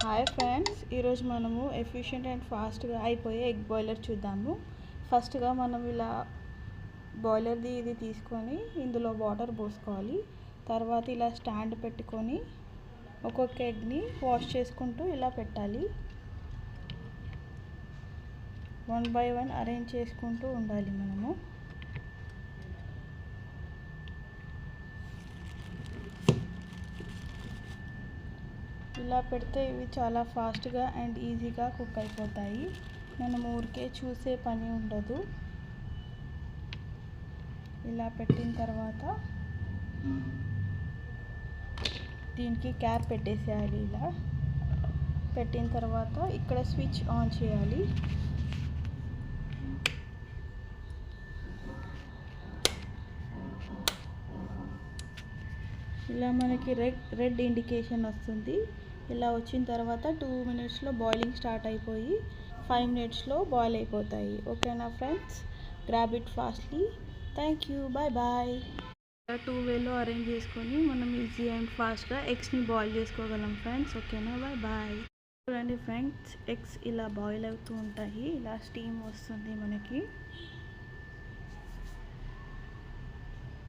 Hi friends, ఈరోజు మనము efficient and ఫాస్ట్గా అయిపోయే ఎగ్ బాయిలర్ చూద్దాము. ఫస్ట్గా మనం ఇలా బాయిలర్ది ఇది తీసుకొని ఇందులో వాటర్ పోసుకోవాలి. తర్వాత ఇలా స్టాండ్ పెట్టుకొని ఒక్కొక్క ఎగ్ని వాష్ చేసుకుంటూ ఇలా పెట్టాలి. 1 by 1 అరేంజ్ చేసుకుంటూ ఉండాలి మనము. ఇలా పెడితే ఇవి చాలా ఫాస్ట్గా అండ్ ఈజీగా కుక్ అయిపోతాయి. మనం ఊరికే చూసే పని ఉండదు. ఇలా పెట్టిన తర్వాత దీనికి క్యాప్ పెట్టేసేయాలి. ఇలా పెట్టిన తర్వాత ఇక్కడ స్విచ్ ఆన్ చేయాలి. ఇలా మనకి రెడ్ ఇండికేషన్ వస్తుంది. ఇలా వచ్చిన తర్వాత 2 minutesలో బాయిలింగ్ స్టార్ట్ అయిపోయి 5 minutesలో బాయిల్ అయిపోతాయి. ఓకేనా friends, grab it fastly. Thank you, bye bye. 2 వేలో అరేంజ్ చేసుకొని మనం ఈజీ అండ్ ఫాస్ట్గా ఎగ్స్ని బాయిల్ చేసుకోగలం ఫ్రెండ్స్. ఓకేనా, బాయ్ బాయ్. చూడండి ఫ్రెండ్స్, ఎగ్స్ ఇలా బాయిల్ అవుతూ ఉంటాయి. ఇలా స్టీమ్ వస్తుంది మనకి.